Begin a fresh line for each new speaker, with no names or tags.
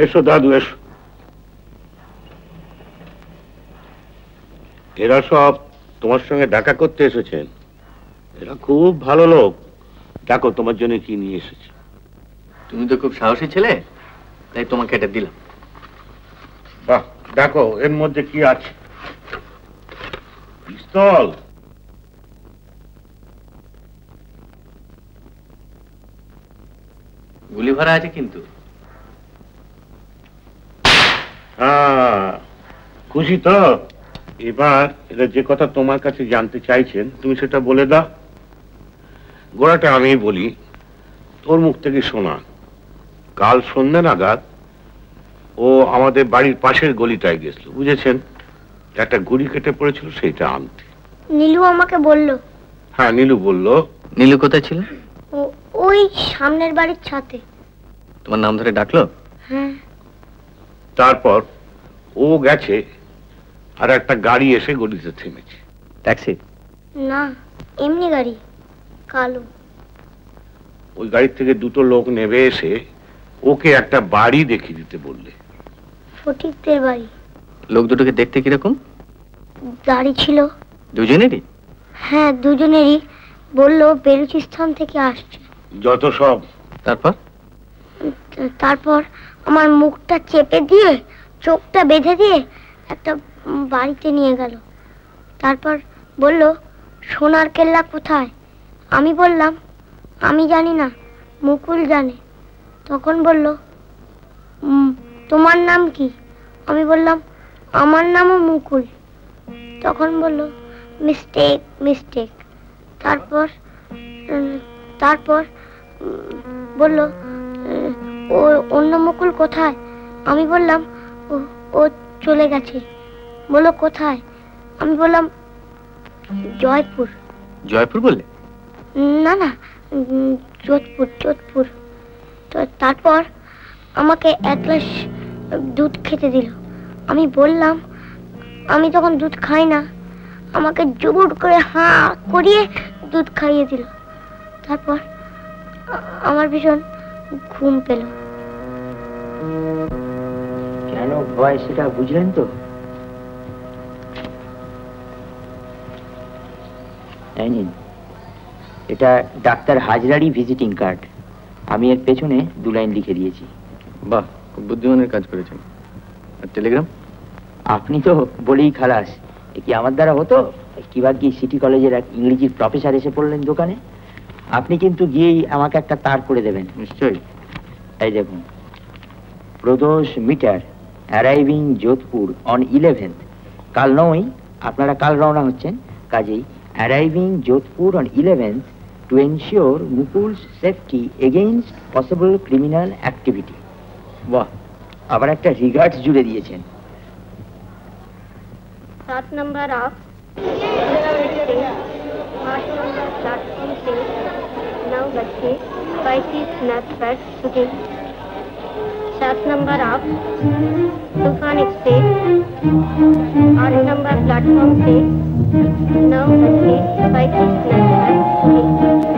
এসো দাদু এসো। এরা সব তোমার সঙ্গে দেখা করতে এসেছেন। এরা খুব ভালো লোক। দেখো তোমার জন্য কি নিয়ে এসেছে।
তুমি তো খুব সাহসী ছেলে, তাই তোমাকে এটা দিলাম।
বাহ, দেখো এর মধ্যে কি আছে। পিস্তল।
গুলি ভরা আছে কিন্তু।
হ্যাঁ, খুশি তো? এবার এরা যে কথা তোমার কাছে জানতে চাইছেন তুমি সেটা বলে দাও। গোড়াটা আমি বলি, তোর মুখ থেকে শোনা। কাল সন্ধ্যা নাগাদ ও আমাদের বাড়ির পাশের গলিটায় গেছিল, বুঝেছেন? একটা গুড়ি কেটে পড়েছিল, সেইটা আনতে।
নীলু আমাকে বলল।
হ্যাঁ, নীলু বলল।
নীলু কোথায় ছিল?
ওই সামনের বাড়ির ছাদে।
তোমার নাম ধরে ডাকলো?
হ্যাঁ।
তারপর ও গেছে, আর একটা গাড়ি এসে গলিতে থেমেছে।
ট্যাক্সি?
না, এমনি গাড়ি, কালো।
ওই গাড়ি থেকে দুটো লোক নেমে এসে ওকে একটা বাড়ি দেখিয়ে দিতে বললে।
ফটিকদের বাড়ি।
লোক দুটোকে দেখতে কিরকম?
দাড়ি ছিল।
দুজনেরই?
হ্যাঁ, দুজনেরই। বললো বেলুচিস্তান থেকে আসছে।
যত সব।
তারপর আমার মুখটা চেপে দিয়ে চোখটা বেঁধে দিয়ে একটা বাড়িতে নিয়ে গেল। তারপর বলল সোনার কেল্লা কোথায়। আমি বললাম আমি জানি না, মুকুল জানে। তখন বলল তোমার নাম কি? আমি বললাম আমার নামও মুকুল। তখন বলল মিস্টেক মিস্টেক। তারপর বলল ও অন্য মুকুল কোথায়? আমি বললাম ও চলে গেছে। বলল কোথায়? আমি বললাম জয়পুর।
জয়পুর বললে?
না না, যোধপুর যোধপুর। তারপর আমাকে এক গ্লাস দুধ খেতে দিল। আমি বললাম আমি তখন দুধ খাই না। আমাকে জোর করে হাঁ করিয়ে দুধ খাইয়ে দিল। তারপর আমার ভীষণ ঘুম পেল।
কেন ভয় সেটা বুঝলেন তো? এটা ডাক্তার হাজরারই ভিজিটিং কার্ড। আমি এর পেছনে 2 লাইন লিখে দিয়েছি।
বাহ, খুব বুদ্ধিমানের কাজ করেছেন। আর টেলিগ্রাম?
আপনি তো বলেই খালাস। এ কি আমার দ্বারা হতো? কিবার কি সিটি কলেজের এক ইংরেজির প্রফেসর এসে পড়লেন দোকানে। আপনি কিন্তু গিয়েই আমাকে একটা তার করে দেবেন।
নিশ্চয়ই।
এই দেখুন, Pradosh Mitter arriving Jodhpur on 11th। কাল নয়, আপনারা কাল রওনা হচ্ছেন। কাজেই arriving Jodhpur on 11th to ensure Mukul's safety against possible criminal activity. বাহ, আবার একটা রিগার্ডস জুড়ে দিয়েছেন।
7 नंबर ऑफ 8 नंबर प्लेटफॉर्म से 9:35 पर शूटिंग। 7 नंबर ऑफ तूफान एक्सप्रेस 8 नंबर प्लेटफॉर्म से 9:35 पर शूटिंग।